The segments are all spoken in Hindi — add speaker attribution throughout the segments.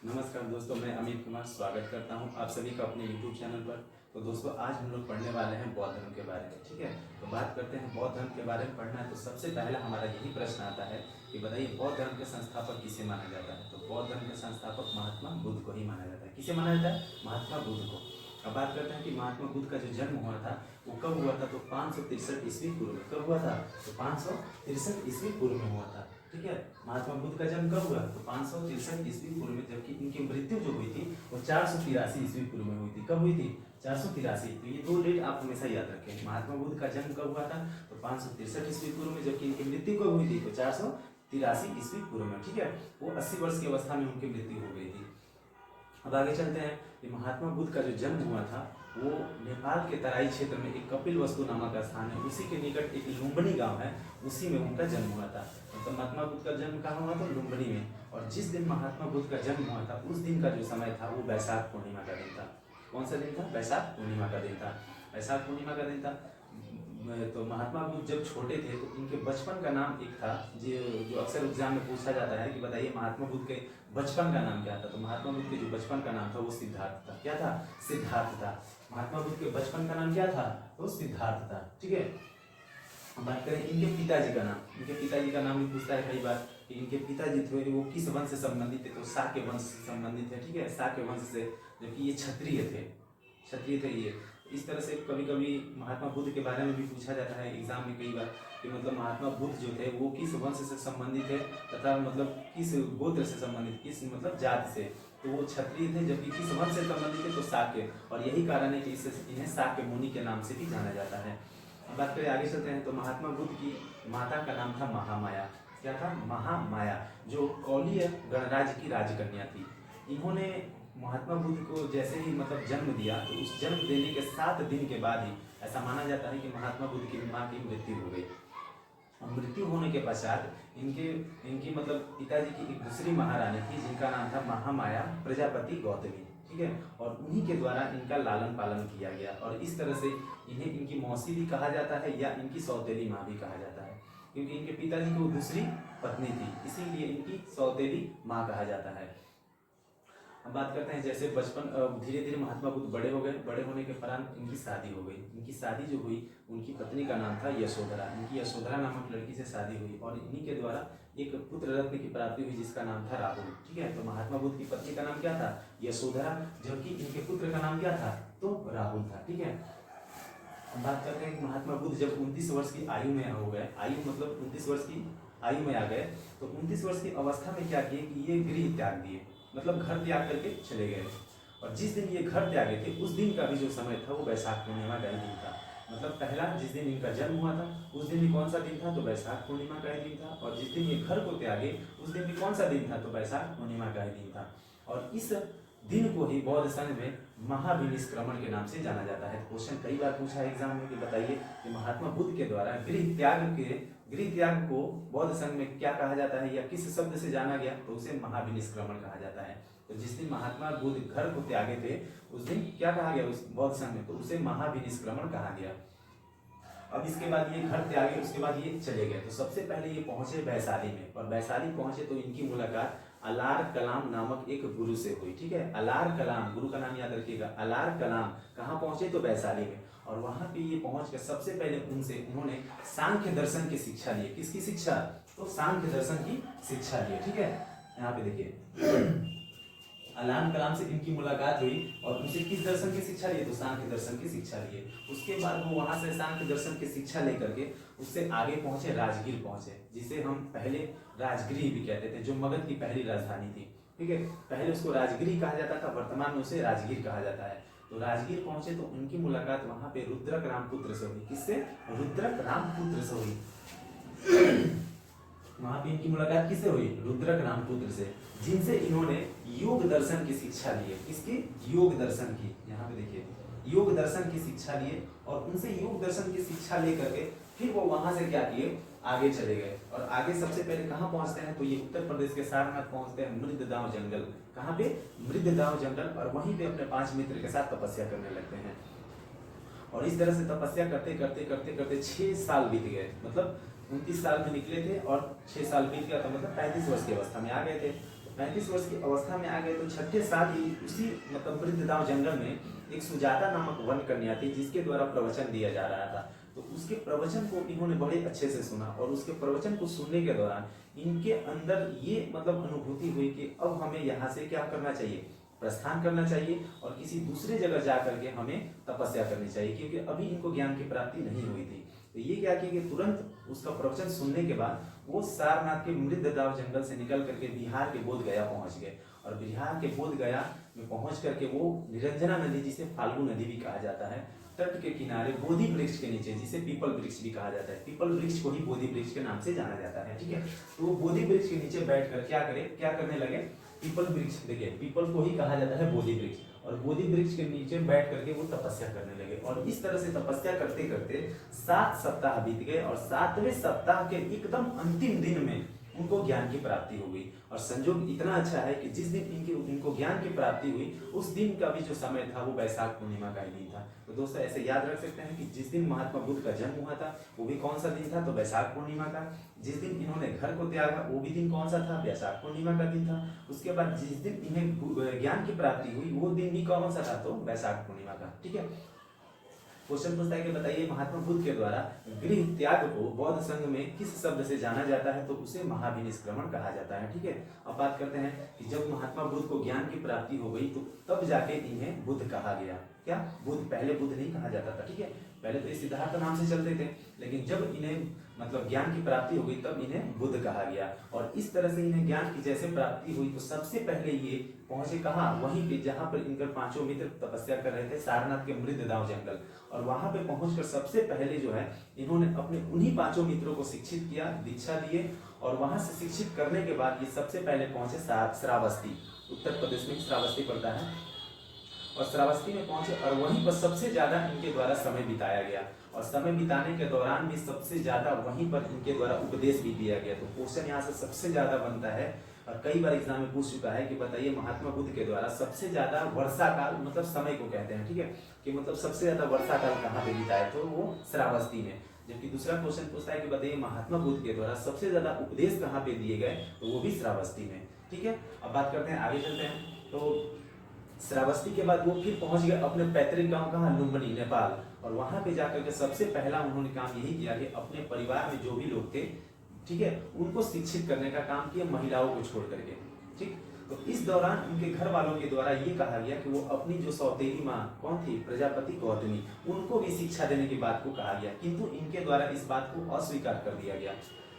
Speaker 1: नमस्कार दोस्तों, मैं अमित कुमार स्वागत करता हूं आप सभी का अपने YouTube चैनल पर। तो दोस्तों, आज हम लोग पढ़ने वाले हैं बौद्ध धर्म के बारे में। ठीक है, तो बात करते हैं बौद्ध धर्म के बारे में। पढ़ना है तो सबसे पहला हमारा यही प्रश्न आता है कि बताइए बौद्ध धर्म के संस्थापक किसे माना जाता है। तो बौद्ध धर्म के संस्थापक महात्मा बुद्ध को ही माना जाता है। किसे माना जाता है? महात्मा बुद्ध को। अब बात करते हैं कि महात्मा बुद्ध का जो जन्म हुआ था वो कब हुआ था। तो 563 ईस्वी पूर्व में। कब हुआ था? तो 563 ईस्वी पूर्व में हुआ था। ठीक है, महात्मा बुद्ध का जन्म कब हुआ? तो 563 ईस्वी पूर्व में, जबकि इनकी मृत्यु जो हुई थी वो 483 ईस्वी पूर्व में हुई थी। कब हुई थी? 483। तो ये दो डेट आप हमेशा याद रखें। महात्मा बुद्ध का जन्म कब हुआ था? तो 563 ईस्वी पूर्व में, जबकि इनकी मृत्यु कब हुई थी? तो 483 ईस्वी पूर्व में। ठीक है, वो 80 वर्ष की अवस्था में उनकी मृत्यु हो गई थी। अब आगे चलते हैं कि महात्मा बुद्ध का जो जन्म हुआ था वो नेपाल के तराई क्षेत्र में एक कपिलवस्तु नामक स्थान है, उसी के निकट एक लुम्बिनी गांव है, उसी में उनका जन्म हुआ था। तो महात्मा बुद्ध का जन्म कहाँ हुआ था? लुम्बिनी में। और जिस दिन महात्मा बुद्ध का जन्म हुआ था उस दिन का जो समय था वो बैसाख पूर्णिमा का दिन था। कौन सा दिन था? बैसाख पूर्णिमा का दिन था। बैसाख पूर्णिमा का दिन था। तो महात्मा बुद्ध जब छोटे थे तो इनके बचपन का नाम एक था जो अक्सर एग्जाम में पूछा जाता है कि बताइए महात्मा बुद्ध के बचपन का नाम क्या था। तो महात्मा बुद्ध के जो बचपन का नाम था वो सिद्धार्थ था। क्या था? सिद्धार्थ था। महात्मा बुद्ध के बचपन का नाम क्या था? तो सिद्धार्थ था। ठीक है, बात करें इनके पिताजी का नाम। इनके पिताजी का नाम भी पूछता है कई बार कि इनके पिताजी थे वो किस वंश से संबंधित थे। तो शाक्य वंश से संबंधित है। ठीक है, शाक्य वंश से, जबकि ये क्षत्रिय थे। क्षत्रिय थे ये। इस तरह से कभी कभी महात्मा बुद्ध के बारे में भी पूछा जाता है एग्जाम में कई बार कि मतलब महात्मा बुद्ध जो थे वो किस वंश से संबंधित है तथा मतलब किस गोत्र से संबंधित, किस मतलब जाति से। तो वो क्षत्रिय थे, जबकि किस वंश से संबंधित है? तो शाक्य। और यही कारण है कि इन्हें शाक्य मुनि के नाम से भी जाना जाता है। अब बात करें आगे चलते हैं तो महात्मा बुद्ध की माता का नाम था महामाया। क्या था? महामाया, जो कौलीय गणराज्य की राजकन्या थी। इन्होंने महात्मा बुद्ध को जैसे ही मतलब जन्म दिया तो उस जन्म देने के 7 दिन के बाद ही ऐसा माना जाता है कि महात्मा बुद्ध की माँ की मृत्यु हो गई। मृत्यु होने के पश्चात इनकी मतलब पिताजी की एक दूसरी महारानी थी जिनका नाम था महामाया प्रजापति गौतमी। ठीक है, और उन्हीं के द्वारा इनका लालन पालन किया गया और इस तरह से इन्हें इनकी मौसी भी कहा जाता है या इनकी सौतेली माँ भी कहा जाता है, क्योंकि इनके पिताजी की वो दूसरी पत्नी थी, इसीलिए इनकी सौतेली माँ कहा जाता है। अब बात करते हैं जैसे बचपन धीरे धीरे महात्मा बुद्ध बड़े हो गए। बड़े होने के उपरांत इनकी शादी हो गई। इनकी शादी जो हुई उनकी पत्नी का नाम था यशोधरा। इनकी यशोधरा नामक लड़की से शादी हुई और इन्हीं के द्वारा एक पुत्र रत्न की प्राप्ति हुई जिसका नाम था राहुल। ठीक है, तो महात्मा बुद्ध की पत्नी का नाम क्या था? यशोधरा, जबकि इनके पुत्र का नाम क्या था? तो राहुल था। ठीक है, अब बात करते हैं कि महात्मा बुद्ध जब 29 वर्ष की आयु में हो गए, आयु मतलब 29 वर्ष की आयु में आ गए, तो 29 वर्ष की अवस्था में क्या किए कि ये गृह त्याग दिए, मतलब घर त्याग करके चले गए। और जिस दिन ये घर त्यागे थे उस दिन का भी जो समय था वो बैसाख पूर्णिमा का ही दिन था। मतलब पहला जिस दिन इनका जन्म हुआ था उस दिन भी कौन सा दिन था? तो बैसाख पूर्णिमा का ही दिन था। और जिस दिन ये घर को त्यागे उस दिन भी कौन सा दिन था? तो बैसाख पूर्णिमा का ही दिन था। और इस दिन को ही बौद्ध संघ में महाविनिष्क्रमण के नाम से जाना जाता है। क्वेश्चन कई बार पूछा है एग्जाम में कि बताइए कि महात्मा बुद्ध के द्वारा गृह त्याग को बौद्ध संघ में क्या कहा जाता है या किस शब्द से जाना गया? तो उसे महाविनिष्क्रमण कहा जाता है। तो जिस दिन महात्मा बुद्ध घर को त्यागे थे उस दिन क्या कहा गया उस बौद्ध संघ में? तो उसे महाविनिष्क्रमण कहा गया। अब इसके बाद ये घर त्यागे, उसके बाद ये चले गए। तो सबसे पहले ये पहुंचे वैशाली में, और वैशाली पहुंचे तो इनकी मुलाकात अलार कलाम नामक एक गुरु से हुई। ठीक है, अलार कलाम, गुरु का नाम याद रखिएगा, अलार कलाम। कहाँ पहुंचे? तो वैशाली में। और वहां पे ये पहुंच कर सबसे पहले उन्होंने सांख्य दर्शन की शिक्षा ली। किसकी शिक्षा? तो सांख्य दर्शन की शिक्षा ली। ठीक है, यहाँ पे देखिए अलान कलाम से इनकी मुलाकात हुई और उनसे किस दर्शन की शिक्षा लिए? तो सांख्य दर्शन की शिक्षा लिए। उसके बाद वो वहां से सांख्य दर्शन की शिक्षा लेकर के उससे आगे पहुंचे, राजगीर पहुंचे, जिसे हम पहले राजगृह भी कहते थे, जो मगध की पहली राजधानी थी। ठीक है, पहले उसको राजगृह कहा जाता था, वर्तमान में उसे राजगीर कहा जाता है। तो राजगीर पहुंचे तो उनकी मुलाकात वहां पे रुद्रक रामपुत्र से हुई। किससे? रुद्रक रामपुत्र से हुई। वहां पे इनकी मुलाकात किससे हुई? रुद्रक रामपुत्र से, जिनसे इन्होंने योग दर्शन की शिक्षा ली है। किसकी? योग दर्शन की। यहाँ पे देखिए योग दर्शन की शिक्षा लिए और उनसे योग दर्शन की शिक्षा लेकर के फिर वो वहां से क्या किए? आगे चले गए। और आगे सबसे पहले कहाँ पहुंचते हैं? तो ये उत्तर प्रदेश के सारनाथ पहुंचते हैं, मृददाव जंगल। कहाँ पे? मृददाव जंगल। और वहीं पे अपने 5 मित्र के साथ तपस्या करने लगते हैं। और इस तरह से तपस्या करते करते करते करते 6 साल बीत गए। मतलब 29 साल में निकले थे और 6 साल बीत गया था, मतलब 35 वर्ष की अवस्था में आ गए थे। 35 वर्ष की अवस्था में आ गए तो छठे साल ही उसी मतलब वृद्धदाव जंगल में एक सुजाता नामक वन कन्या थी जिसके द्वारा प्रवचन दिया जा रहा था। तो उसके प्रवचन को इन्होंने बड़े अच्छे से सुना और उसके प्रवचन को सुनने के दौरान इनके अंदर ये मतलब अनुभूति हुई कि अब हमें यहाँ से क्या करना चाहिए, प्रस्थान करना चाहिए और किसी दूसरे जगह जा करके हमें तपस्या करनी चाहिए, क्योंकि अभी इनको ज्ञान की प्राप्ति नहीं हुई थी। तो ये क्या किया कि तुरंत उसका प्रवचन सुनने के बाद वो सारनाथ के मृददाव जंगल से निकल करके बिहार के बोध गया पहुंच गए और बिहार के बोध गया में पहुंच करके वो निरंजना नदी, जिसे फाल्गु नदी भी कहा जाता है, तट के किनारे बोधि वृक्ष के नीचे, जिसे पीपल वृक्ष भी कहा जाता है, पीपल वृक्ष को ही बोधि वृक्ष के नाम से जाना जाता है, ठीक है। तो वो बोधि वृक्ष के नीचे बैठकर क्या करने लगे, पीपल वृक्ष, देखिए पीपल को ही कहा जाता है बोधि वृक्ष, और बोधि वृक्ष के नीचे बैठ करके वो तपस्या करने लगे और इस तरह से तपस्या करते करते 7 सप्ताह बीत गए और 7वें सप्ताह के एकदम अंतिम दिन में उनको ज्ञान की प्राप्ति हो गई। और संयोग इतना अच्छा है कि जिस दिन इनको ज्ञान की प्राप्ति हुई उस दिन का भी जो समय था वो वैशाख पूर्णिमा का ही दिन था। तो दोस्तों ऐसे याद रख सकते हैं कि जिस दिन महात्मा बुद्ध का जन्म हुआ था वो भी कौन सा दिन था, तो वैशाख पूर्णिमा का। जिस दिन इन्होंने घर को त्यागा वो भी दिन कौन सा था, वैशाख पूर्णिमा का दिन था। उसके बाद जिस दिन इन्हें ज्ञान की प्राप्ति हुई वो दिन भी कौन सा था, तो वैशाख पूर्णिमा का, ठीक है। क्वेश्चन पूछता है कि बताइए महात्मा बुद्ध के द्वारा गृह त्याग को बौद्ध संघ में किस शब्द से जाना जाता है, तो उसे महाविनिष्क्रमण कहा जाता है, ठीक है। अब बात करते हैं कि जब महात्मा बुद्ध को ज्ञान की प्राप्ति हो गई तो तब जाके इन्हें बुद्ध कहा गया। क्या बुद्ध, पहले बुद्ध नहीं कहा जाता था, ठीक है, पहले तो ये सिद्धार्थ नाम से चलते थे, लेकिन जब इन्हें मतलब ज्ञान की प्राप्ति हो गई तब इन्हें बुद्ध कहा गया। और इस तरह से इन्हें ज्ञान की जैसे प्राप्ति हुई तो सबसे पहले ये पहुंचे कहाँ, वहीं पे जहां पर इनके 5 मित्र तपस्या कर रहे थे, सारनाथ के मृददाव जंगल। और वहां पे पहुंचकर सबसे पहले जो है इन्होंने अपने उन्हीं 5 मित्रों को शिक्षित किया, दीक्षा दिए, और वहां से शिक्षित करने के बाद ये सबसे पहले पहुंचे श्रावस्ती, उत्तर प्रदेश में श्रावस्ती पड़ता है, और श्रावस्ती में पहुंचे और वहीं पर सबसे ज्यादा इनके द्वारा समय बिताया गया। और समय बिताने के दौरान भी सबसे ज्यादा वहीं पर इनके द्वारा उपदेश भी दिया गया। तो क्वेश्चन यहाँ से सबसे ज्यादा बनता है और कई बार एग्जाम में पूछ चुका है कि बताइए महात्मा बुद्ध के द्वारा सबसे ज्यादा वर्षा काल, मतलब समय को कहते हैं, ठीक है, कि मतलब सबसे ज्यादा वर्षा काल कहाँ पे बिताया, तो वो श्रावस्ती में। जबकि दूसरा क्वेश्चन पूछता है कि बताइए महात्मा बुद्ध के द्वारा सबसे ज्यादा उपदेश कहाँ पे दिए गए, तो वो भी श्रावस्ती में, ठीक है। अब बात करते हैं, आगे चलते हैं। तो श्रावस्ती के बाद वो फिर पहुंच गए अपने पैतृक गांव कहाँ, लुम्बिनी, नेपाल। और वहां पे जाकर के सबसे पहला उन्होंने काम यही किया कि अपने परिवार में जो भी लोग थे, ठीक है, उनको शिक्षित करने का काम किया, महिलाओं को छोड़ करके, ठीक। तो इस दौरान उनके घर वालों के द्वारा ये कहा गया कि वो अपनी जो सौतेली माँ कौन थी, प्रजापति गौतमी, उनको भी शिक्षा देने की बात को कहा गया, किंतु इनके द्वारा इस बात को अस्वीकार कर दिया गया,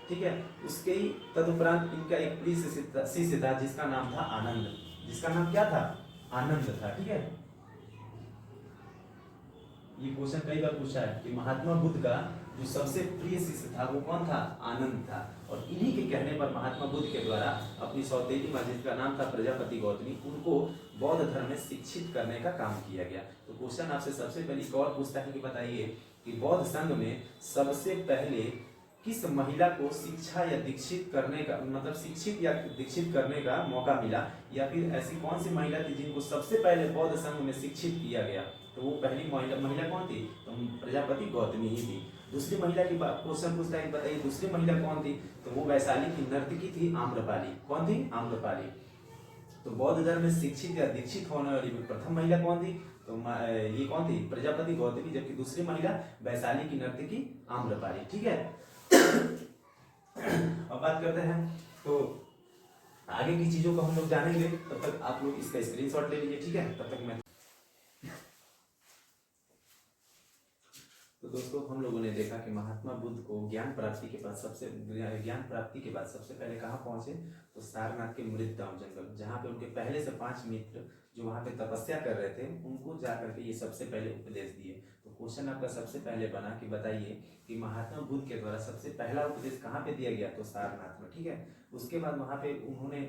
Speaker 1: ठीक है। उसके ही तदुपरांत इनका एक प्रिय शिष्य था जिसका नाम था आनंद, जिसका नाम क्या था, आनंद था, ठीक है। ये क्वेश्चन कई बार पूछा है कि महात्मा बुद्ध का जो सबसे प्रिय शिष्य था वो कौन था, आनंद था। और इन्हीं के कहने पर महात्मा बुद्ध के द्वारा अपनी सौतेली माँ जिसका नाम था प्रजापति गौतमी, उनको बौद्ध धर्म में शिक्षित करने का काम किया गया। तो क्वेश्चन आपसे सबसे पहले एक और पूछता है कि बताइए कि बौद्ध संघ में सबसे पहले किस महिला को शिक्षा या दीक्षित करने का, मतलब शिक्षित या दीक्षित करने का मौका मिला, या फिर ऐसी कौन सी महिला थी जिनको सबसे पहले बौद्ध संघ में शिक्षित किया गया, तो वो पहली महिला कौन थी, तो प्रजापति गौतमी ही थी। दूसरी महिला की बात क्वेश्चन पूछता है, बताइए दूसरी महिला कौन थी, तो वो वैशाली की नर्तकी थी, आम्रपाली। कौन थी, आम्रपाली। तो बौद्ध धर्म में शिक्षित या दीक्षित होने वाली प्रथम महिला कौन थी, तो ये कौन थी, प्रजापति गौतमी, जबकि दूसरी महिला वैशाली की नर्तकी आम्रपाली, ठीक है। अब बात करते हैं, तो आगे की चीजों को हम लोग जानेंगे, तब तक आप लोग इसका स्क्रीनशॉट ले लीजिए, ठीक है। तब तक मैं तो दोस्तों हम लोगों ने देखा कि महात्मा बुद्ध को ज्ञान प्राप्ति के बाद सबसे पहले कहाँ पहुंचे, तो सारनाथ के मृददाव जंगल, जहाँ पे उनके पहले से 5 मित्र जो वहाँ पे तपस्या कर रहे थे उनको जाकर के ये सबसे पहले उपदेश दिए। तो क्वेश्चन आपका सबसे पहले बना कि बताइए कि महात्मा बुद्ध के द्वारा सबसे पहला उपदेश कहाँ पे दिया गया, तो सारनाथ में, ठीक है। उसके बाद वहाँ पे उन्होंने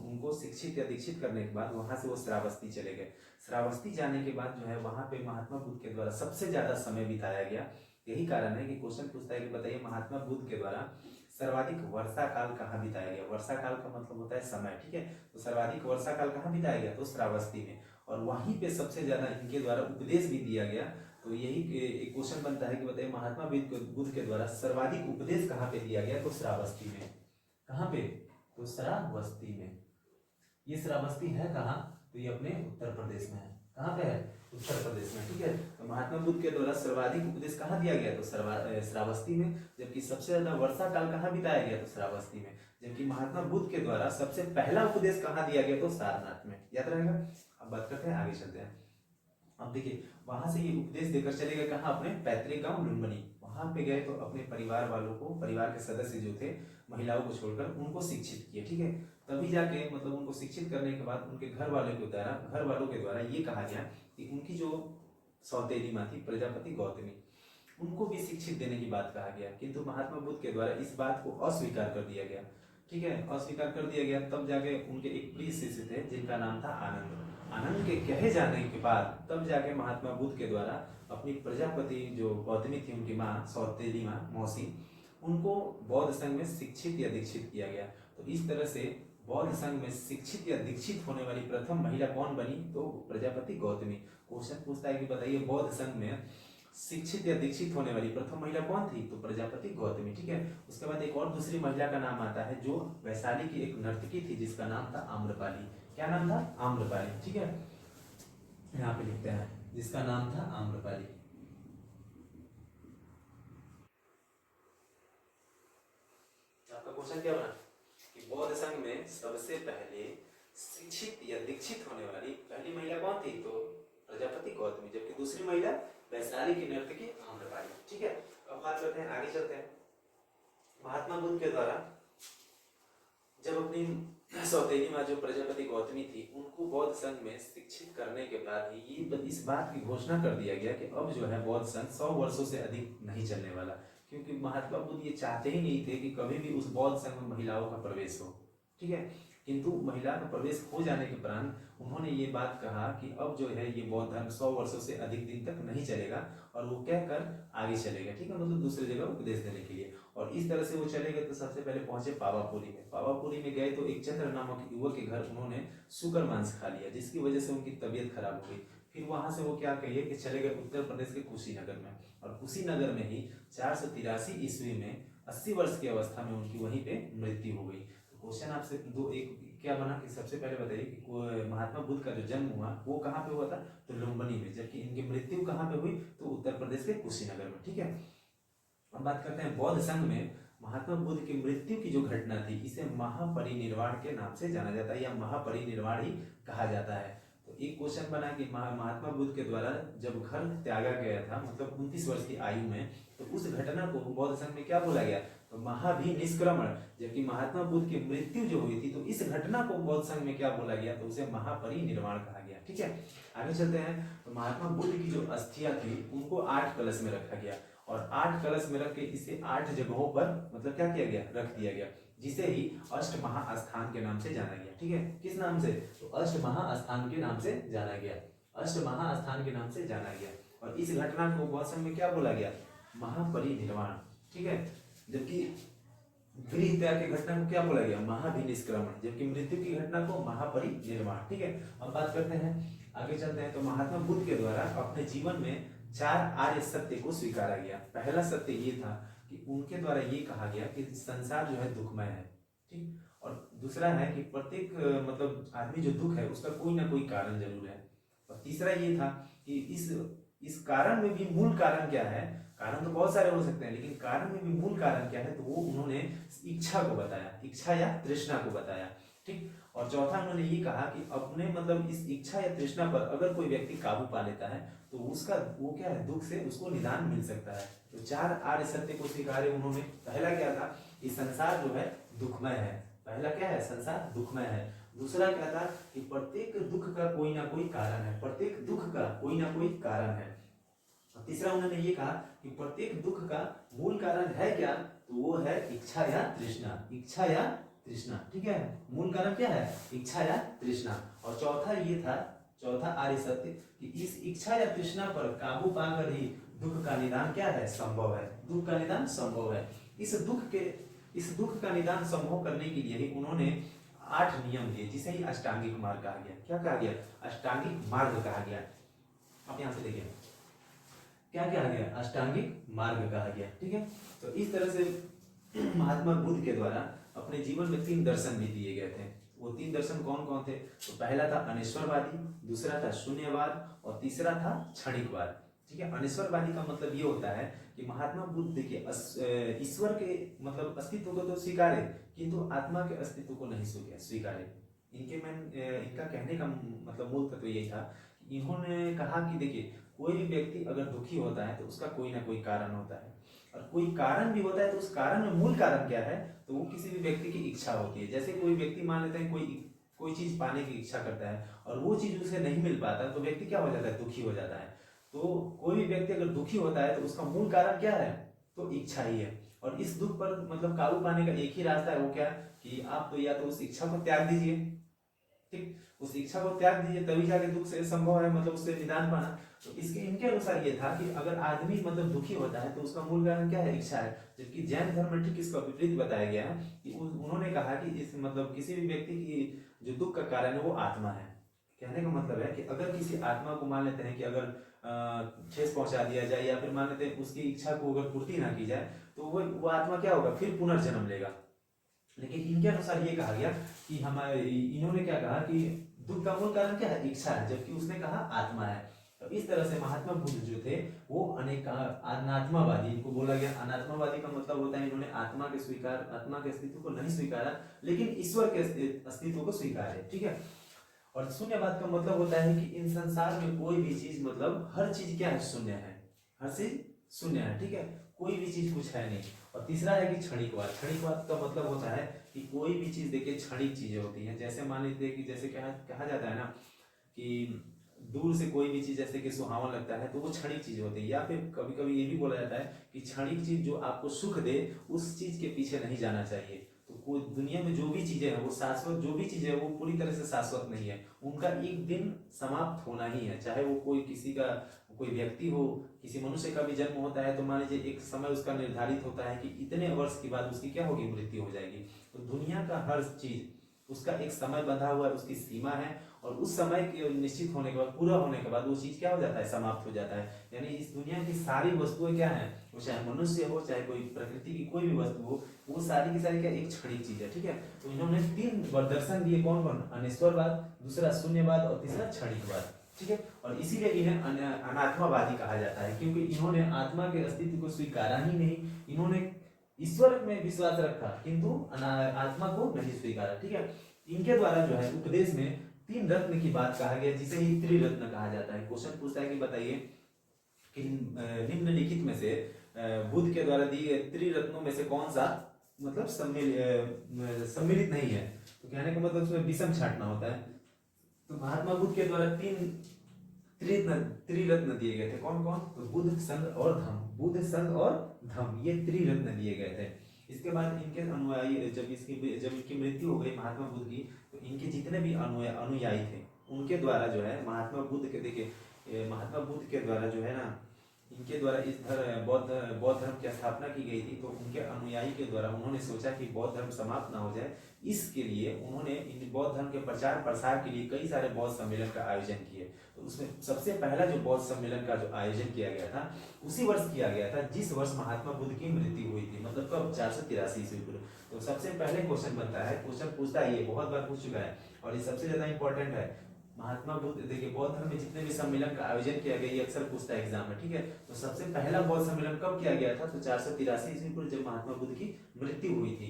Speaker 1: उनको शिक्षित या दीक्षित करने के बाद वहाँ से वो श्रावस्ती चले गए। श्रावस्ती जाने के बाद जो है वहाँ पे महात्मा बुद्ध के द्वारा सबसे ज्यादा समय बिताया गया। यही कारण है कि क्वेश्चन पूछता है कि बताइए महात्मा बुद्ध के द्वारा सर्वाधिक वर्षा काल कहाँ बिताया गया। वर्षा काल का मतलब होता है समय, ठीक है। तो सर्वाधिक वर्षा काल कहाँ बिताया गया, तो श्रावस्ती में, और वहीं पे सबसे ज्यादा इनके द्वारा उपदेश भी दिया गया। तो यही एक क्वेश्चन बनता है कि बताइए महात्मा बुद्ध के द्वारा सर्वाधिक उपदेश कहाँ पे दिया गया, तो श्रावस्ती में। कहाँ पे, तो श्रावस्ती में, ये श्रावस्ती है कहाँ? तो ये अपने उत्तर प्रदेश में है। कहाँ पे है? उत्तर प्रदेश में, ठीक है। तो महात्मा बुद्ध के द्वारा सर्वाधिक उपदेश कहाँ दिया गया? तो श्रावस्ती में। जबकि सबसे ज्यादा वर्षा काल कहाँ बिताया गया? तो श्रावस्ती में। जबकि महात्मा बुद्ध के द्वारा सबसे पहला उपदेश कहाँ दिया गया? तो सारनाथ में। याद रहेगा। अब बात करते हैं, आगे चलते हैं। अब देखिए, वहां से ये उपदेश देकर चले गए कहाँ? अपने पैतृक गांव लुम्बिनी। वहां पे गए तो अपने परिवार वालों को, परिवार के सदस्य जो थे, महिलाओं को छोड़कर उनको शिक्षित किए, ठीक है। तभी जाके मतलब उनको शिक्षित करने के बाद उनके घर वालों के द्वारा ये कहा गया कि उनकी जो सौतेली माँ थी प्रजापति गौतमी, उनको भी शिक्षित देने की बात कहा गया। किंतु महात्मा बुद्ध के द्वारा इस बात को अस्वीकार कर दिया गया, ठीक है, अस्वीकार कर दिया गया। तब जाके उनके एक प्रिय शिष्य थे जिनका नाम था आनंद। आनंद के कहे जाने के बाद तब जाके महात्मा बुद्ध के द्वारा अपनी प्रजापति जो गौतमी थी, उनकी माँ, सौतेली माँ, मौसी, उनको बौद्ध संघ में शिक्षित या दीक्षित किया गया। तो इस तरह से बौद्ध संघ में शिक्षित या दीक्षित होने वाली प्रथम महिला कौन बनी? तो प्रजापति गौतमी। क्वेश्चन पूछता है कि बताइए बौद्ध संघ में शिक्षित या दीक्षित होने वाली प्रथम महिला कौन थी? तो प्रजापति गौतमी, ठीक है। उसके बाद एक और दूसरी महिला का नाम आता है जो वैशाली की एक नर्तकी थी जिसका नाम था आम्रपाली। क्या नाम था? आम्रपाली, ठीक है। यहाँ पे लिखते हैं जिसका नाम था आम्रपाली। आपका क्वेश्चन क्या बना कि बौद्ध संघ में सबसे पहले शिक्षित या दीक्षित होने वाली पहली महिला कौन थी? तो प्रजापति गौतमी। जबकि दूसरी महिला वैशाली की नर्तकी आम्रपाली, ठीक है। अब बात करते हैं, आगे चलते हैं। महात्मा बुद्ध के द्वारा जब अपनी सौतेली माँ जो प्रजापति गौतमी थी उनको बौद्ध संघ में शिक्षित करने के बाद ही इस बात की घोषणा कर दिया गया कि अब जो है बौद्ध संघ 100 वर्षों से अधिक नहीं चलने वाला। क्योंकि महात्मा बुद्ध ये चाहते ही नहीं थे कि कभी भी उस बौद्ध संघ में महिलाओं का प्रवेश हो, ठीक है। किंतु महिला का प्रवेश हो जाने के उपरांत उन्होंने ये बात कहा कि अब जो है ये बौद्ध धर्म 100 वर्षों से अधिक दिन तक नहीं चलेगा, और वो कहकर आगे चलेगा, ठीक है, मतलब दूसरी जगह उपदेश देने के लिए। और इस तरह से वो चले गए। तो सबसे पहले पहुंचे पावापुरी में। पावापुरी में गए तो एक चंद्र नामक युवक के घर उन्होंने शुकर मांस खा लिया, जिसकी वजह से उनकी तबीयत खराब हो गई। फिर वहां से वो क्या कहिए कि चले गए उत्तर प्रदेश के कुशीनगर में। और कुशीनगर में ही 483 ईस्वी में 80 वर्ष की अवस्था में उनकी वहीं पे मृत्यु हो गई। तो क्वेश्चन आपसे दो एक क्या बना कि सबसे पहले बताइए कि महात्मा बुद्ध का जो जन्म हुआ वो कहाँ पे हुआ था? तो लुम्बिनी में। जबकि इनकी मृत्यु कहाँ पे हुई? तो उत्तर प्रदेश के कुशीनगर में, ठीक है। अब बात करते हैं बौद्ध संघ में महात्मा बुद्ध की मृत्यु की जो घटना थी इसे महापरिनिर्वाण के नाम से जाना जाता है, या महापरिनिर्वाण ही कहा जाता है। तो एक क्वेश्चन बना कि महात्मा बुद्ध के द्वारा जब घर त्यागा गया था, मतलब 29 वर्ष की आयु में, तो उस घटना को बौद्ध संघ में क्या बोला गया? तो महाभिनिष्क्रमण। जबकि महात्मा बुद्ध की मृत्यु जो हुई थी तो इस घटना को बौद्ध संघ में क्या बोला गया? तो उसे महापरिनिर्वाण कहा गया, ठीक है। आगे चलते हैं। तो महात्मा बुद्ध की जो अस्थियां थी उनको 8 कलश में रखा गया, और 8 कलश में रख के इसे 8 जगहों पर मतलब क्या किया गया? रख दिया गया, जिसे ही अष्ट महास्थान के नाम से जाना गया, ठीक है। किस नाम से? तो अष्ट महास्थान के नाम से जाना गया, अष्ट महास्थान के नाम से जाना गया। और इस घटना को बौद्ध संघ में क्या बोला गया? महापरिनिर्वाण, ठीक है। जबकि गृह त्याग की घटना को क्या बोला गया? महाभिनिष्क्रमण। जबकि मृत्यु की घटना को महापरिनिर्वाण, ठीक है। अब बात करते हैं, आगे चलते हैं। तो महात्मा बुद्ध के द्वारा अपने जीवन में 4 आर्य सत्य को स्वीकारा गया। पहला सत्य ये था कि उनके द्वारा ये कहा गया कि संसार जो है दुखमय है, ठीक। और दूसरा है कि प्रत्येक मतलब आदमी जो दुख है उसका कोई ना कोई कारण जरूर है। और तीसरा ये था कि इस कारण में भी मूल कारण क्या है? कारण तो बहुत सारे हो सकते हैं, लेकिन कारण में भी मूल कारण क्या है? तो वो उन्होंने इच्छा को बताया, इच्छा या तृष्णा को बताया, ठीक। और चौथा उन्होंने ये कहा कि अपने मतलब इस इच्छा या तृष्णा पर अगर कोई व्यक्ति काबू पा लेता है तो उसका वो क्या है? दुख से उसको निदान मिल सकता है। तो 4 आर्य सत्य को स्वीकारे उन्होंने। पहला क्या था कि संसार जो है दुखमय है। पहला क्या है? संसार दुखमय है। दूसरा क्या था कि प्रत्येक दुख का कोई ना कोई कारण है, प्रत्येक दुख का कोई ना कोई कारण है। तीसरा उन्होंने ये कहा कि प्रत्येक दुख का मूल कारण है क्या? तो वो है इच्छा या तृष्णा, इच्छा या तृष्णा, ठीक है। मूल कारण क्या है? इच्छा या तृष्णा। और चौथा ये था, चौथा आर्य सत्य कि इस इच्छा या तृष्णा पर काबू पाकर ही दुख का निदान क्या है? संभव है, दुख का निदान संभव है। इस दुख का निदान संभव करने के लिए ही उन्होंने 8 नियम दिए, जिसे ही अष्टांगिक मार्ग कहा गया। क्या कहा गया? अष्टांगिक मार्ग कहा गया। आप यहाँ से देखिए क्या कहा गया? अष्टांगिक मार्ग कहा गया, ठीक है। तो इस तरह से महात्मा बुद्ध के द्वारा अपने जीवन में 3 दर्शन भी दिए गए थे। वो 3 दर्शन कौन कौन थे? तो पहला था अनिश्वरवादी, दूसरा था शून्यवाद और तीसरा था क्षणिकवाद। ठीक है, अनिश्वरवादी का मतलब ये होता है कि महात्मा बुद्ध देखिए ईश्वर के मतलब अस्तित्व को तो स्वीकारे किंतु आत्मा के अस्तित्व को नहीं स्वीकारे। इनका कहने का मतलब मूल तत्व यही था कि इन्होंने कहा कि देखिए कोई भी व्यक्ति अगर दुखी होता है तो उसका कोई ना कोई कारण होता है, और कोई कारण भी होता है तो उस कारण में मूल कारण क्या है? तो वो किसी भी व्यक्ति की इच्छा होती है। जैसे कोई व्यक्ति मान लेते हैं कोई चीज पाने की इच्छा करता है और वो चीज उसे नहीं मिल पाता तो व्यक्ति क्या हो जाता है? दुखी हो जाता है। तो कोई भी व्यक्ति अगर दुखी होता है तो उसका मूल कारण क्या है? तो इच्छा ही है। और इस दुख पर मतलब काबू पाने का एक ही रास्ता है, वो क्या? कि आप तो या तो उस इच्छा को त्याग दीजिए, ठीक, उस इच्छा को त्याग दीजिए, तभी जाके दुख से संभव है मतलब उससे निदान पाना। तो इनके अनुसार ये था कि अगर आदमी मतलब दुखी होता है तो उसका मूल कारण क्या है? इच्छा है। जबकि जैन धर्म में ठीक इसका विपरीत बताया गया है कि उन्होंने कहा कि इस मतलब किसी भी व्यक्ति की जो दुख का कारण है वो आत्मा है। कहने का मतलब है कि अगर किसी आत्मा को मान लेते हैं कि अगर ठेस पहुंचा दिया जाए या फिर मान लेते हैं उसकी इच्छा को अगर पूर्ति ना की जाए तो वो आत्मा क्या होगा? फिर पुनर्जन्म लेगा। लेकिन इनके अनुसार ये कहा गया कि हमारे इन्होंने क्या कहा कि दुख का मूल कारण क्या है? इच्छा है, जबकि उसने कहा आत्मा है। तो इस तरह से महात्मा बुद्ध जो थे वो अनात्मावादी, इनको बोला गया। अनात्मावादी का मतलब होता है इन्होंने आत्मा के अस्तित्व को नहीं स्वीकारा लेकिन ईश्वर के अस्तित्व को स्वीकारे। ठीक है, और शून्यवाद का मतलब होता है कि इन संसार में कोई भी चीज मतलब हर चीज क्या है? शून्य है, हर चीज शून्य है। ठीक है, कोई भी चीज कुछ है नहीं। और तीसरा है कि क्षणिकवाद। क्षणिकवाद का मतलब होता है कि कोई भी चीज देखिए क्षणिक चीजें होती हैं। जैसे मान लीजिए कि जैसे कहा जाता है ना कि दूर से कोई भी चीज जैसे कि सुहावन लगता है तो वो क्षणिक चीज होती है। या फिर कभी कभी ये भी बोला जाता है कि क्षणिक चीज जो आपको सुख दे उस चीज के पीछे नहीं जाना चाहिए। तो कोई दुनिया में जो भी चीजें हैं वो शाश्वत, जो भी चीजें हैं वो पूरी तरह से शाश्वत नहीं है, उनका एक दिन समाप्त होना ही है। चाहे वो कोई व्यक्ति हो, किसी मनुष्य का भी जन्म होता है तो मान लीजिए एक समय उसका निर्धारित होता है कि इतने वर्ष के बाद उसकी क्या होगी? मृत्यु हो जाएगी। तो दुनिया का हर चीज उसका एक समय बंधा हुआ है, उसकी सीमा है, और उस समय के निश्चित होने के बाद, पूरा होने के बाद वो चीज क्या हो जाता है? समाप्त हो जाता है। यानी इस दुनिया की सारी वस्तुएं क्या है? वो चाहे मनुष्य हो, चाहे कोई प्रकृति की कोई भी वस्तु हो, वो सारी की सारी क्या एक क्षणिक चीज है। ठीक है, तो इन्होंने 3 दर्शन दिए। कौन कौन? अनिश्वरवाद, दूसरा शून्यवाद और तीसरा क्षणिकवाद। ठीक है, और इसीलिए इन्हें अनात्मावादी कहा जाता है क्योंकि इन्होंने आत्मा के अस्तित्व को स्वीकारा ही नहीं। इन्होंने ईश्वर में विश्वास रखा किंतु आत्मा को नहीं स्वीकारा। ठीक है, इनके द्वारा जो है उपदेश में 3 रत्न की बात कहा गया जिसे ही त्रिरत्न कहा जाता है। क्वेश्चन पूछता है कि बताइए कि निम्नलिखित में से बुद्ध के द्वारा दिए गए त्रिरत्नों में से कौन सा मतलब सम्मिलित नहीं है? तो कहने का मतलब उसमें विषम छांटना होता है। तो महात्मा बुद्ध के द्वारा 3 त्रिरत्न दिए गए थे। कौन कौन? तो बुद्ध, संघ और धम्म। बुद्ध, संघ और धम्म, ये त्रिरत्न दिए गए थे। इसके बाद इनके अनुयायी जब इनकी मृत्यु हो गई महात्मा बुद्ध की, तो इनके जितने भी अनुयायी थे उनके द्वारा जो है महात्मा बुद्ध के देखिए महात्मा बुद्ध के द्वारा जो है ना इनके द्वारा इस बौद्ध धर्म की स्थापना की गई थी। तो उनके अनुयायी के द्वारा उन्होंने सोचा कि बौद्ध धर्म समाप्त ना हो जाए, इसके लिए उन्होंने इन बौद्ध धर्म के प्रचार प्रसार के लिए कई सारे बौद्ध सम्मेलन का आयोजन किए। तो उसमें सबसे पहला जो बौद्ध सम्मेलन का जो आयोजन किया गया था उसी वर्ष किया गया था जिस वर्ष महात्मा बुद्ध की मृत्यु हुई थी, मतलब कब? 483 ईस्वी पूर्व। तो सबसे पहले क्वेश्चन बनता है, क्वेश्चन पूछता है, ये बहुत बार पूछ चुका है और ये सबसे ज्यादा इंपॉर्टेंट है। महात्मा बुद्ध देखिए बौद्ध धर्म में जितने भी सम्मेलन का आयोजन किया गया ये अक्सर पूछता है एग्जाम में। ठीक है, तो सबसे पहला बौद्ध सम्मेलन कब किया गया था? तो 483 ईस्वी पूर्व जब महात्मा बुद्ध की मृत्यु हुई थी।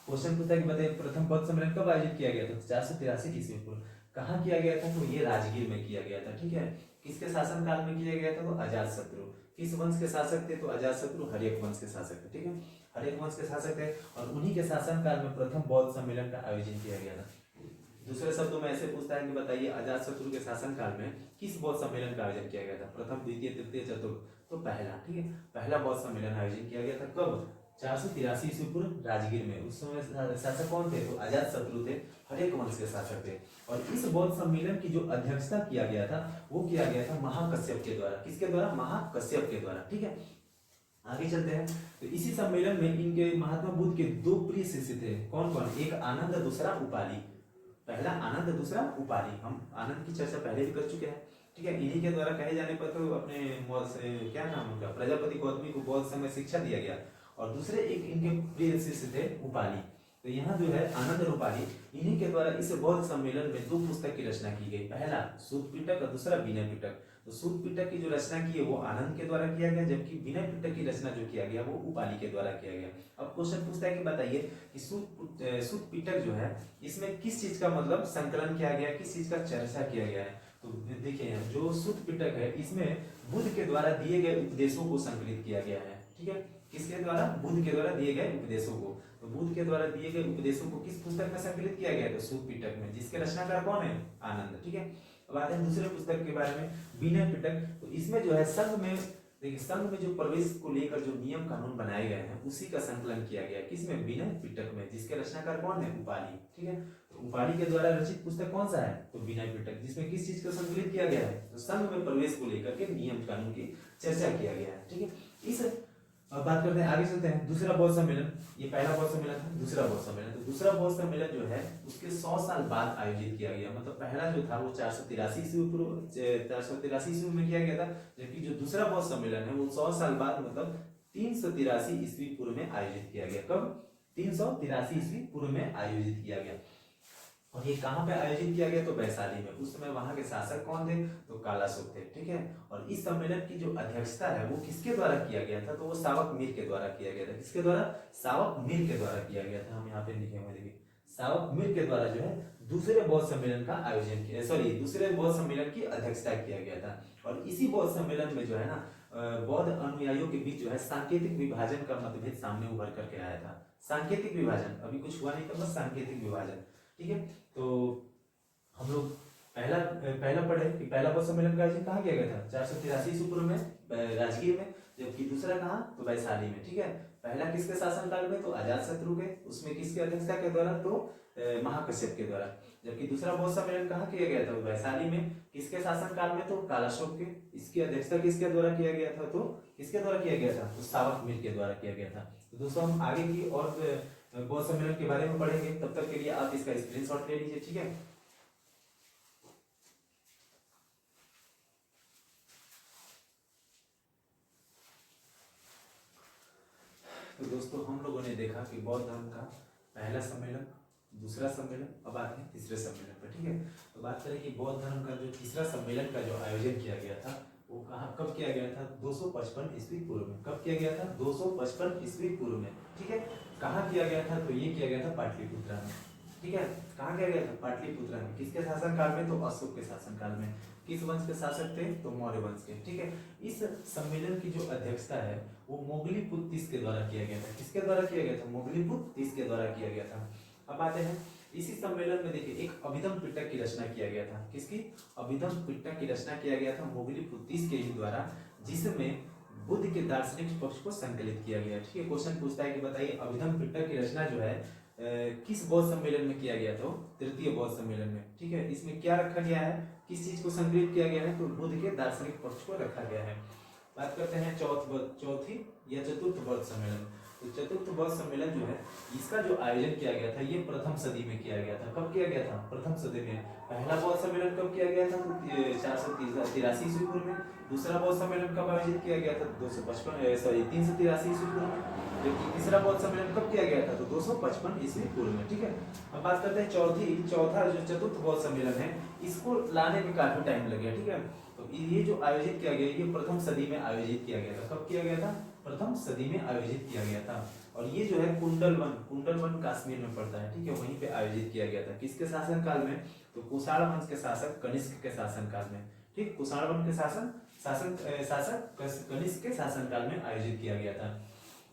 Speaker 1: क्वेश्चन पूछता है कि बताइए प्रथम बौद्ध सम्मेलन कब आयोजित किया गया था? 483 ईस्वी पूर्व। कहाँ किया गया था? तो ये राजगीर में किया गया था। ठीक है, किसके शासन काल में किया गया था? तो अजातशत्रु। किस वंश के शासक थे? तो अजातशत्रु हर्यक वंश के शासक थे। ठीक है, हर्यक वंश के शासक थे और उन्हीं के शासन काल में प्रथम बौद्ध सम्मेलन का आयोजन किया गया था। दूसरे शब्दों में ऐसे पूछता है कि बताइए अजातशत्रु के शासन काल में किस बौद्ध सम्मेलन का आयोजन किया गया था? प्रथम, द्वितीय, तृतीय, चतुर्थ? तो पहला। ठीक है, पहला बौद्ध सम्मेलन आयोजन किया गया था कब? 483 ईस्वी पूर्व राजगीर में। उस समय शासक कौन थे? तो अजातशत्रु थे, हर्यक वंश के शासक थे। और इस बौद्ध सम्मेलन की जो अध्यक्षता किया गया था वो किया गया था महाकश्यप के द्वारा। किसके द्वारा? महाकश्यप के द्वारा। ठीक है, आगे चलते हैं। तो इसी सम्मेलन में इनके महात्मा बुद्ध के 2 प्रिय शिष्य थे। कौन कौन? एक आनंद, दूसरा उपाली। पहला आनंद, दूसरा उपाली। हम आनंद की चर्चा पहले भी कर चुके हैं। ठीक है, इन्हीं के द्वारा कहे जाने पर तो अपने क्या नाम उनका, प्रजापति गौतमी को बौद्ध समय शिक्षा दिया गया। और दूसरे एक इनके प्रिय शिष्य थे उपाली। तो यहाँ जो है आनंद और उपाली, इन्हीं के द्वारा इस बौद्ध सम्मेलन में 2 पुस्तक की रचना की गई। पहला सूत पिटक और दूसरा विनय पिटक। तो सूत पिटक की जो रचना की है वो आनंद के द्वारा किया गया, जबकि विनय पिटक की रचना जो किया गया वो उपाली के द्वारा किया गया। अब क्वेश्चन पूछता है कि बताइए कि सूत पिटक जो है इसमें किस चीज का मतलब संकलन किया गया, किस चीज का चर्चा किया गया है। तो देखिए जो सूत पिटक है इसमें बुद्ध के द्वारा दिए गए उपदेशों को संकलित किया गया है। ठीक है, किसके द्वारा? बुद्ध के द्वारा दिए गए उपदेशों को। तो बुद्ध के द्वारा दिए गए उपदेशों को किस पुस्तक में संकलित किया गया? तो सूत पिटक में, जिसके रचनाकार कौन है? आनंद। ठीक है, अब आते हैं दूसरे पुस्तक के बारे में, विनय पिटक। तो इसमें जो है संघ में, देखिए संघ में जो प्रवेश को लेकर जो नियम कानून बनाए गए हैं उसी का संकलन किया गया। किसमें? विनय पिटक में, जिसके रचनाकार कौन है? उपाली। ठीक है, तो उपाली के द्वारा रचित पुस्तक कौन सा है? तो विनय पिटक, जिसमें किस चीज को संकलित किया गया है? तो संघ में प्रवेश को लेकर के नियम कानून की चर्चा किया गया है। ठीक है, इस अब बात करते हैं, आगे चलते हैं। दूसरा बौद्ध सम्मेलन, ये पहला बौद्ध सम्मेलन था, दूसरा बौद्ध सम्मेलन। तो दूसरा बौद्ध सम्मेलन जो है उसके 100 साल बाद आयोजित किया गया। मतलब पहला जो था वो 483 ईस्वी में किया गया था, जबकि जो दूसरा बौद्ध सम्मेलन है वो 100 साल बाद मतलब 383 ईस्वी पूर्व में आयोजित किया गया। कब? 383 ईस्वी पूर्व में आयोजित किया गया। और ये कहाँ पे आयोजित किया गया? तो वैशाली में। उस समय वहां के शासक कौन थे? तो कालाशोक थे। ठीक है, और इस सम्मेलन की जो अध्यक्षता है वो किसके द्वारा किया गया था? तो वो सावक मीर के द्वारा किया गया था। किसके द्वारा? सावक मीर के द्वारा किया गया था। हम यहाँ पे लिखे हुए देखिए, सावक मीर के द्वारा जो है दूसरे बौद्ध सम्मेलन का आयोजन किया, सॉरी दूसरे बौद्ध सम्मेलन की अध्यक्षता किया गया था। और इसी बौद्ध सम्मेलन में जो है ना बौद्ध अनुयायियों के बीच जो है सांकेतिक विभाजन का मतभेद सामने उभर करके आया था। सांकेतिक विभाजन, अभी कुछ हुआ नहीं था, बस सांकेतिक विभाजन। ठीक है, तो हम लोग पहला पढ़े कि पहला बौद्ध सम्मेलन का आयोजन कहाँ किया गया था? 483 ईस्वी पूर्व में राजगीर में, जबकि दूसरा कहाँ? तो वैशाली में। ठीक है, पहला किसके शासनकाल में? तो अजातशत्रु के, उसमें किसकी अध्यक्षता के द्वारा? तो महाकश्यप के द्वारा। जबकि दूसरा बौद्ध सम्मेलन कहाँ किया गया था? वैशाली में, किसके शासनकाल में? तो कालाशोक के। इसकी अध्यक्षता किसके द्वारा किया गया था? तो किसके द्वारा किया गया था? तो सावक मीर के द्वारा किया गया था। तो दोस्तों हम आगे की और बौद्ध सम्मेलन के बारे में पढ़ेंगे, तब तक के लिए आप इसका स्क्रीनशॉट ले लीजिए। ठीक है, तो दोस्तों हम लोगों ने देखा कि बौद्ध धर्म का पहला सम्मेलन, दूसरा सम्मेलन, अब आते हैं तीसरे सम्मेलन पर। ठीक है, तो बात करें कि बौद्ध धर्म का जो तीसरा सम्मेलन का जो आयोजन किया गया था वो कहाँ कब किया गया था? 255 ईस्वी पूर्व में। कब किया गया था? 255 ईस्वी पूर्व में। ठीक है, कहाँ किया गया था? तो ये किया गया था पाटलिपुत्रा में। ठीक है, कहाँ किया गया था? पाटलिपुत्रा में। किसके शासनकाल में? तो अशोक के शासनकाल में। किस वंश के शासक थे? तो मौर्य वंश के। ठीक है, इस सम्मेलन की जो अध्यक्षता है वो मोगलीपुत्र तीस के द्वारा किया गया था। किसके द्वारा किया गया था? मोगलीपुत्र तीस के द्वारा किया गया था। अब आते हैं इसी सम्मेलन में, देखिए एक अभिधम पिटक की रचना किया गया था। किसकी? अभिधम पिटक की रचना किया गया था मोगलीपुत्र तीस के ही द्वारा, जिसमें बुद्ध के दार्शनिक पक्ष को संकलित किया गया। ठीक है, क्वेश्चन पूछता है कि बताइए अभिधम पिटक की रचना जो है किस बौद्ध सम्मेलन में किया गया था? तृतीय बौद्ध सम्मेलन में। ठीक है, इसमें क्या रखा गया है? किस चीज को संकलित किया गया है? तो बुद्ध के दार्शनिक पक्ष को रखा गया है। बात करते हैं चौथी या चतुर्थ बौद्ध सम्मेलन। तो चतुर्थ बौद्ध सम्मेलन जो है इसका जो आयोजन किया गया था ये प्रथम सदी में किया गया था। कब किया गया था? प्रथम सदी में। पहला बौद्ध सम्मेलन कब किया गया था? तो 483 ईस्वी पूर्व में। दूसरा बौद्ध सम्मेलन कब आयोजित किया गया था? 383 ईस्वी पूर्व में। जबकि तीसरा बौद्ध सम्मेलन कब किया गया था? तो 255 ईस्वी पूर्व में। ठीक है, अब बात करते हैं चौथा जो चतुर्थ बौद्ध सम्मेलन है, इसको लाने में काफी टाइम लग गया। ठीक है, तो ये जो आयोजित किया गया ये प्रथम सदी में आयोजित किया गया था। कब किया गया था? प्रथम सदी में आयोजित किया गया था। और ये जो है कुंडलवन कश्मीर में पड़ता है। ठीक है, वहीं पे आयोजित किया गया था। किसके शासन काल में? तो कुषाण वंश के शासक कनिष्क के शासन काल में। ठीक, कुषाण वंश के शासक कनिष्क के शासन काल में आयोजित किया गया था।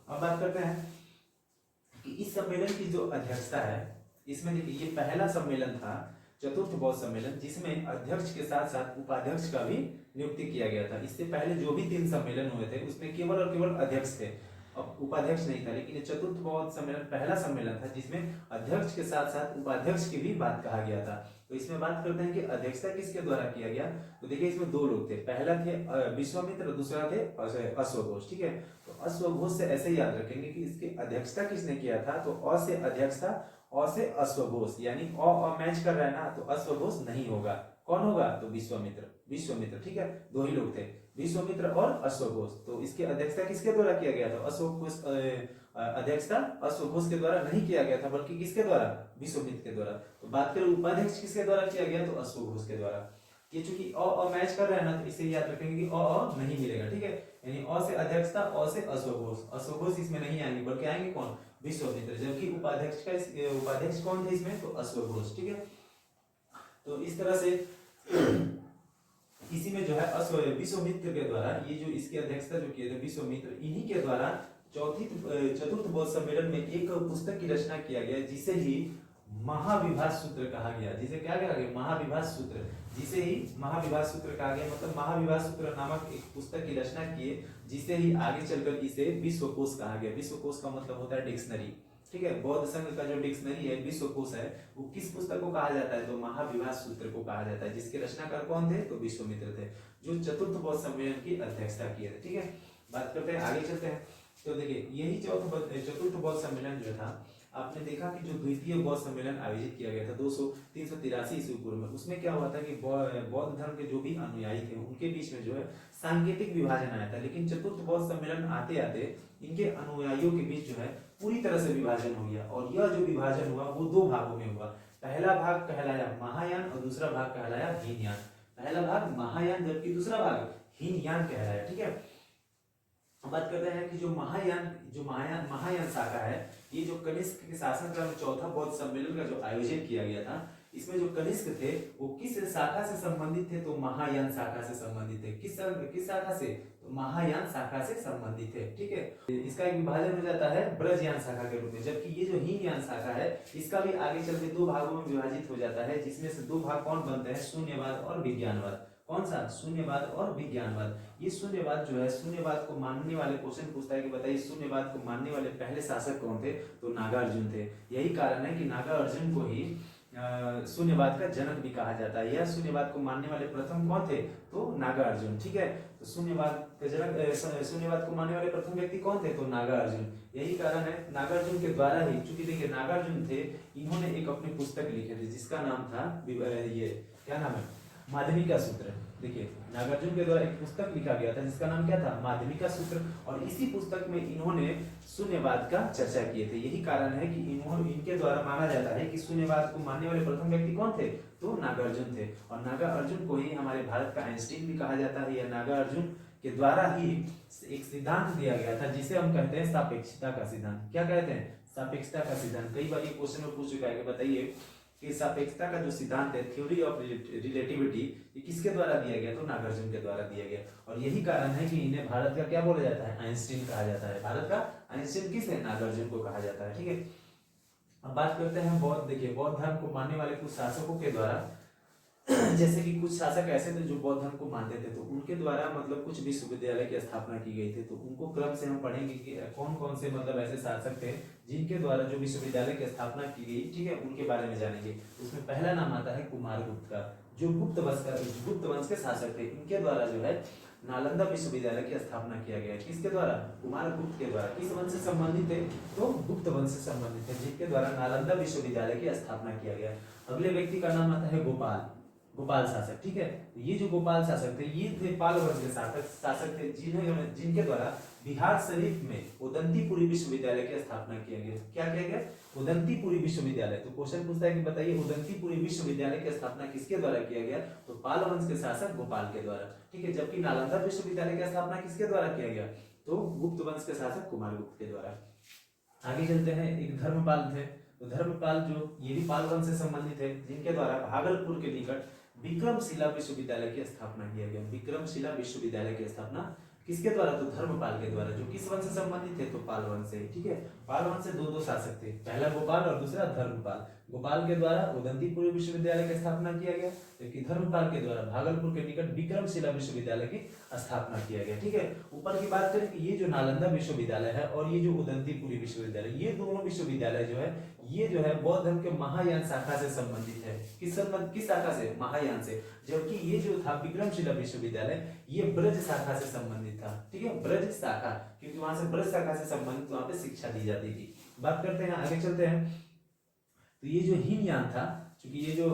Speaker 1: अब बात करते हैं कि इस सम्मेलन की जो अध्यक्षता है, इसमें देखिए ये पहला सम्मेलन था चतुर्थ बौद्ध सम्मेलन, जिसमें अध्यक्ष के साथ साथ उपाध्यक्ष का भी नियुक्ति किया गया था। इससे पहले जो भी 3 सम्मेलन हुए थे उसमें केवल और केवल अध्यक्ष थे, अब उपाध्यक्ष नहीं था। लेकिन ये चतुर्थ बौद्ध सम्मेलन पहला सम्मेलन था जिसमें अध्यक्ष के साथ साथ उपाध्यक्ष की भी बात कहा गया था। तो इसमें बात करते हैं कि अध्यक्षता किसके द्वारा किया गया। तो देखिए इसमें 2 लोग थे, पहला थे विश्वामित्र, दूसरा थे अश्वघोष। ठीक है, तो अश्वघोष से ऐसे याद रखेंगे कि इसकी अध्यक्षता किसने किया था? तो अ से अध्यक्ष था, अ से अश्वघोष, यानी अ मैच कर रहा है ना, तो अश्वघोष नहीं होगा। कौन होगा? तो विश्वामित्र। ठीक है, 2 ही लोग थे, विश्वामित्र और अश्वघोष। तो इसकी अध्यक्षता किसके द्वारा किया गया था? अध्यक्षता अश्वघोष के द्वारा नहीं किया गया था, बल्कि किसके द्वारा, विश्वामित्र के द्वारा। तो बात करें उपाध्यक्ष किसके द्वारा किया गया, तो अश्वघोष के द्वारा। ये चूंकि अ मैच कर रहे हैं ना, तो इसे याद रखेंगे कि अ नहीं मिलेगा, ठीक है। यानी अ से अध्यक्षता, अ से अश्वघोष, अश्वघोष इसमें नहीं आएंगे, बल्कि आएंगे कौन, विश्वामित्र। जबकि उपाध्यक्ष कौन थे इसमें, तो अश्वघोष, ठीक है। तो इस तरह से इसी में जो है विश्वामित्र के द्वारा, ये जो इसकी अध्यक्षता जो किए थे विश्वामित्र, इन्हीं के द्वारा चतुर्थ बौद्ध सम्मेलन में एक पुस्तक की रचना किया गया, जिसे ही महाविभाष सूत्र कहा गया। जिसे क्या कहा गया, महाविभाष सूत्र, जिसे ही महाविभाष सूत्र कहा गया। मतलब महाविभाष सूत्र नामक एक पुस्तक की रचना किए, जिसे ही आगे चलकर इसे विश्वकोश कहा गया। विश्वकोश का मतलब होता है डिक्शनरी, ठीक है। बौद्ध संघ का जो डिक्शनरी है, विश्वकोश है, वो किस पुस्तक को कहा जाता है, तो महाविभाष सूत्र को कहा जाता है, जिसके रचनाकार कौन थे, तो विश्वामित्र थे, जो चतुर्थ बौद्ध सम्मेलन की अध्यक्षता किए थे, ठीक है। बात करते हैं, आगे चलते हैं। तो देखिए, यही चतुर्थ बौद्ध सम्मेलन जो था, आपने देखा कि जो द्वितीय बौद्ध सम्मेलन आयोजित किया गया था 383 ईस्वी पूर्व में, उसमें क्या हुआ था कि बौद्ध धर्म के जो भी अनुयायी थे, उनके बीच में जो है सांकेतिक विभाजन आया था। लेकिन चतुर्थ बौद्ध सम्मेलन आते आते इनके अनुयायियों के बीच जो है पूरी तरह से विभाजन हो गया, और यह जो विभाजन हुआ वो दो भागों में हुआ। पहला भाग कहलाया महायान और दूसरा भाग कहलाया हीनयान। पहला भाग महायान, जबकि दूसरा भाग हीनयान कहलाया, ठीक है। बात करते हैं कि जो महायान शाखा है, ये जो कनिष्क के शासनकाल में चौथा बौद्ध सम्मेलन का जो आयोजन किया गया था, इसमें जो कनिष्क थे वो किस शाखा से संबंधित थे, तो महायान शाखा से संबंधित थे। किस शाखा से, तो महायान शाखा से संबंधित थे, ठीक है। इसका एक विभाजन हो जाता है ब्रजयान शाखा के रूप में, जबकि ये जो हीनयान शाखा है, इसका भी आगे चल के दो भागों में विभाजित हो जाता है, जिसमें से दो भाग कौन बनते हैं, शून्यवाद और विज्ञानवाद। कौन सा, शून्यवाद और विज्ञानवाद। ये शून्यवाद जो है, शून्यवाद को मानने वाले, क्वेश्चन पूछता है कि बताइए शून्यवाद को मानने वाले पहले शासक कौन थे, तो नागार्जुन थे। यही कारण है कि नागार्जुन को ही शून्यवाद का जनक भी कहा जाता है। यह शून्यवाद को मानने वाले प्रथम कौन थे, तो नागार्जुन, ठीक है। तो शून्यवाद का जनक, शून्यवाद को मानने वाले प्रथम व्यक्ति कौन थे, तो नागार्जुन। यही कारण है, नागार्जुन के द्वारा ही, चूंकि देखिए नागार्जुन थे, इन्होंने एक अपनी पुस्तक लिखी थी जिसका नाम था, ये क्या नाम है, माध्यमिका सूत्र। देखिए, नागार्जुन के द्वारा एक पुस्तक लिखा गया था जिसका नाम क्या था, माध्यमिका सूत्र, और इसी पुस्तक में इन्होंने शून्यवाद का चर्चा किए थे। यही कारण है कि इनके द्वारा माना जाता है कि शून्यवाद को मानने वाले प्रथम व्यक्ति कौन थे, तो नागार्जुन थे। और नागार्जुन को ही हमारे भारत का आइंस्टीन भी कहा जाता है। यह नागार्जुन के द्वारा ही एक सिद्धांत दिया गया था, जिसे हम कहते हैं सापेक्षता का सिद्धांत। क्या कहते हैं, सापेक्षता का सिद्धांत। कई बार ये क्वेश्चन में पूछ चुका है कि बताइए कि सापेक्षता का जो सिद्धांत है, थ्योरी ऑफ रिलेटिविटी, ये किसके द्वारा दिया गया, तो नागार्जुन के द्वारा दिया गया। और यही कारण है कि इन्हें भारत का क्या बोला जाता है, आइंस्टीन कहा जाता है। भारत का आइंस्टीन किस है, नागार्जुन को कहा जाता है, ठीक है। अब बात करते हैं बौद्ध। देखिए, बौद्ध धर्म को मानने वाले कुछ शासकों के द्वारा, जैसे कि कुछ शासक ऐसे थे जो बौद्ध धर्म को मानते थे, तो उनके द्वारा मतलब कुछ विश्वविद्यालय की स्थापना की गई थी। तो उनको क्रम से हम पढ़ेंगे कि कौन कौन से मतलब ऐसे शासक थे जिनके द्वारा जो विश्वविद्यालय की स्थापना की गई, ठीक है, उनके बारे में जानेंगे। उसमें पहला नाम आता है कुमारगुप्त का, जो गुप्त वंश के शासक थे। इनके द्वारा जो है नालंदा विश्वविद्यालय की स्थापना किया गया। किसके द्वारा, कुमारगुप्त के द्वारा। किस वंश से संबंधित थे, तो गुप्त वंश से संबंधित थे, जिनके द्वारा नालंदा विश्वविद्यालय की स्थापना किया गया। अगले व्यक्ति का नाम आता है गोपाल शासक, ठीक है। ये जो गोपाल शासक थे, ये थे पाल वंश के शासक थे, जिनके द्वारा बिहार शरीफ में उदंतीपुरी विश्वविद्यालय की स्थापना किया गया। क्या किया गया, उदंतीपुरी विश्वविद्यालय। तो क्वेश्चन पूछता है कि बताइए उदंतीपुरी विश्वविद्यालय की स्थापना किसके द्वारा किया गया, तो पाल वंश के शासक गोपाल के द्वारा, ठीक है। जबकि नालंदा विश्वविद्यालय की स्थापना किसके द्वारा किया गया, तो गुप्त वंश के शासक कुमारगुप्त के द्वारा। आगे चलते हैं, एक धर्मपाल थे। तो धर्मपाल जो ये भी पाल वंश से संबंधित है, जिनके द्वारा भागलपुर के निकट विक्रमशिला विश्वविद्यालय की स्थापना किया गया। विक्रमशिला विश्वविद्यालय की स्थापना किसके द्वारा, तो धर्मपाल के द्वारा, जो किस वंश से संबंधित थे, तो पाल वंश से, ठीक है। पाल वंश से दो शासक थे, पहला गोपाल और दूसरा धर्मपाल। गोपाल के द्वारा उदंतीपुर विश्वविद्यालय की स्थापना किया गया, जबकि धर्मपाल के द्वारा भागलपुर के निकट विक्रमशिला विश्वविद्यालय की स्थापना किया गया, ठीक है। ऊपर की बात करें कि ये जो नालंदा विश्वविद्यालय है और ये जो उदंतीपुरी विश्वविद्यालय, ये दोनों विश्वविद्यालय जो है, ये जो है बौद्ध धर्म के महायान शाखा से संबंधित है। किस शाखा से, महायान से। जबकि ये जो था विक्रमशिला विश्वविद्यालय, ये ब्रज शाखा से संबंधित था, ठीक है, ब्रज शाखा, क्योंकि वहां से ब्रज शाखा से संबंधित वहां पे शिक्षा दी जाती थी। बात करते हैं, आगे चलते हैं। तो ये जो हीनयान था, क्योंकि ये जो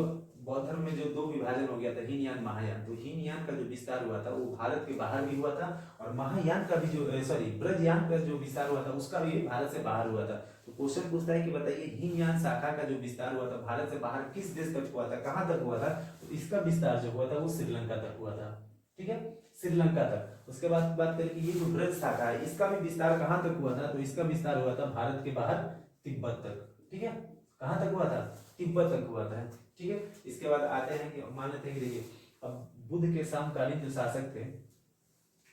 Speaker 1: बौद्ध धर्म में जो दो विभाजन हो गया था, हीनयान महायान, तो हीनयान का जो विस्तार हुआ था वो भारत के बाहर भी हुआ था, और महायान का भी जो सॉरी ब्रजयान का जो विस्तार हुआ था उसका भी भारत से बाहर हुआ था। तो क्वेश्चन पूछता है कि बताइए हीनयान शाखा का जो विस्तार हुआ था भारत से बाहर किस देश तक हुआ था, कहाँ तक हुआ था? तो इसका विस्तार जो हुआ था वो श्रीलंका तक हुआ था। ठीक है, श्रीलंका तक। उसके बाद बात करें कि ये जो ब्रज शाखा है इसका भी विस्तार कहाँ तक हुआ था? तो इसका विस्तार हुआ था भारत के बाहर तिब्बत तक। ठीक है, कहाँ तक हुआ था? तिब्बत तक हुआ था। ठीक है, इसके बाद आते हैं कि मान लेते हैं कि देखिए अब बुद्ध के समकालीन जो शासक थे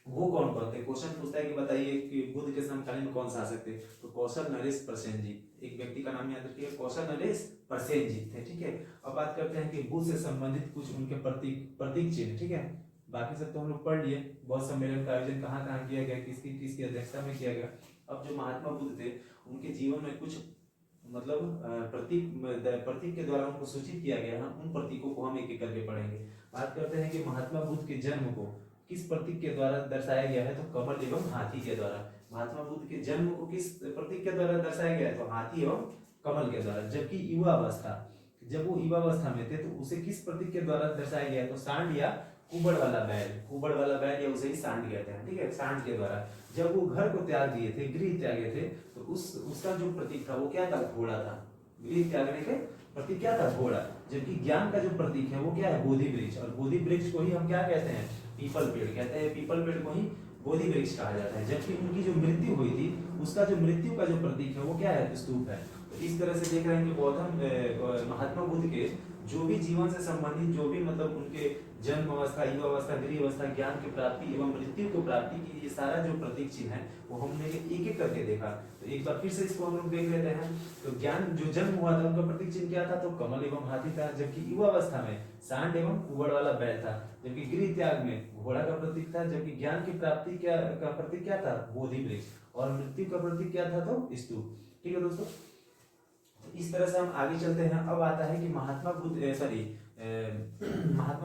Speaker 1: वो कौन कौन थे? क्वेश्चन पूछता है कि बताइए कि बुद्ध के समकालीन में कौन शासक थे? तो कौशल नरेश प्रसेनजीत, एक व्यक्ति का नाम याद रखिए, कौशल नरेश प्रसेनजीत थे। ठीक है, अब बात करते हैं कि बुद्ध से संबंधित कुछ उनके प्रतीक चिन्ह। ठीक है, बाकी सब तो हम लोग पढ़ लिए, बौद्ध सम्मेलन का आयोजन कहाँ कहाँ किया गया, किसकी किसकी अध्यक्षता में किया गया। अब जो महात्मा बुद्ध थे उनके जीवन में कुछ मतलब प्रतीक के द्वारा उनको सूचित किया गया है, उन प्रतीकों को हम एक एक करके पढ़ेंगे। बात करते हैं कि महात्मा बुद्ध के जन्म को किस प्रतीक के द्वारा दर्शाया गया है? तो कमल एवं हाथी के द्वारा। महात्मा बुद्ध के जन्म को किस प्रतीक के द्वारा दर्शाया गया है? तो हाथी एवं कमल के द्वारा। जबकि युवा अवस्था, जब वो युवा अवस्था में थे तो उसे किस प्रतीक के द्वारा दर्शाया गया है? तो सांड या कुबड़ वाला बैल या उसे ही सांड कहते हैं। ठीक है, सांड के द्वारा। जब वो घर को त्याग दिए थे, गृह त्यागे थे, तो उसका जो प्रतीक था वो क्या था? घोड़ा था। गृह त्यागने के प्रतीक क्या था? घोड़ा। जबकि ज्ञान का जो प्रतीक है वो क्या है? बोधि वृक्ष। और बोधि वृक्ष को ही हम क्या कहते हैं? पीपल पेड़ कहते हैं। पीपल पेड़ को ही बोधि वृक्ष कहा जाता है। जबकि उनकी जो मृत्यु हुई थी उसका जो मृत्यु का जो प्रतीक है वो क्या है? स्तूप है। तो इस तरह से देख रहे हैं कि बौद्ध महात्मा बुद्ध के जो भी जीवन से संबंधित जो भी मतलब उनके जन्म अवस्था, युवा अवस्था, गृह अवस्था, ज्ञान की प्राप्ति एवं मृत्यु को प्राप्ति की ये सारा जो प्रतीक चिन्ह है वो हमने एक एक करके देखा। तो एक बार फिर से इसको हम लोग देख लेते हैं। तो ज्ञान जो जन्म हुआ था उनका प्रतीक चिन्ह क्या था? तो कमल एवं हाथी था। जबकि युवा अवस्था में सांड एवं कुबड़ वाला बैल था। जबकि गृह त्याग में घोड़ा का प्रतीक था। जबकि ज्ञान की प्राप्ति का प्रतीक क्या था? बोधि वृक्ष। और मृत्यु का प्रतीक क्या था? तो स्तूप। ठीक है दोस्तों, इस तरह से हम आगे चलते हैं। अब आता है कि महात्मा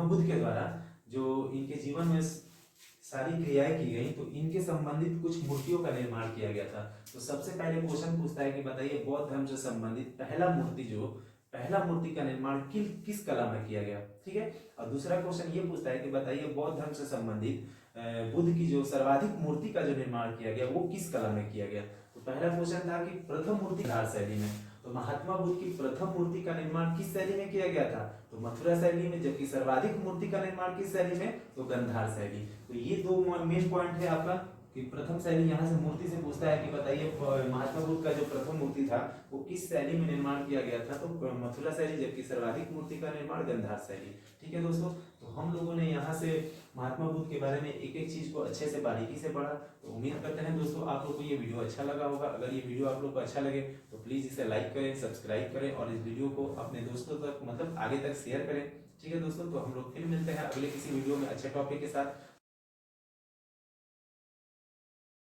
Speaker 1: बुद्ध के द्वारा जो इनके जीवन में सारी क्रियाएं की गई तो इनके संबंधित कुछ मूर्तियों का निर्माण किया गया था। तो सबसे पहले क्वेश्चन पूछता है कि बताइए बौद्ध धर्म से संबंधित पहला मूर्ति का निर्माण किस कला में किया गया? ठीक है, और दूसरा क्वेश्चन ये पूछता है कि बताइए बौद्ध धर्म से संबंधित बुद्ध की जो सर्वाधिक मूर्ति का जो निर्माण किया गया वो किस कला में किया गया? तो पहला क्वेश्चन था कि प्रथम मूर्ति गंधार शैली में। तो महात्मा बुद्ध की प्रथम मूर्ति का निर्माण किस शैली में किया गया था? तो मथुरा शैली में। जबकि सर्वाधिक मूर्ति का निर्माण किस शैली में? तो गंधार शैली। तो ये दो मेन पॉइंट है आपका कि प्रथम शैली यहाँ से मूर्ति से पूछता है कि बताइए महात्मा बुद्ध का जो प्रथम मूर्ति था वो किस शैली में निर्माण किया गया था? तो मथुरा शैली। जबकि सर्वाधिक मूर्ति का निर्माण गंधार शैली। ठीक है दोस्तों, तो हम लोगों ने यहाँ से महात्मा बुद्ध के बारे में एक एक चीज को अच्छे से बारीकी से पढ़ा। तो उम्मीद करते हैं दोस्तों आप लोग को ये वीडियो अच्छा लगा होगा। अगर ये वीडियो आप लोग को अच्छा लगे तो प्लीज इसे लाइक करें, सब्सक्राइब करें और इस वीडियो को अपने दोस्तों तक मतलब आगे तक शेयर करें। ठीक है दोस्तों, तो हम लोग फिर मिलते हैं अगले किसी वीडियो में अच्छे टॉपिक के साथ।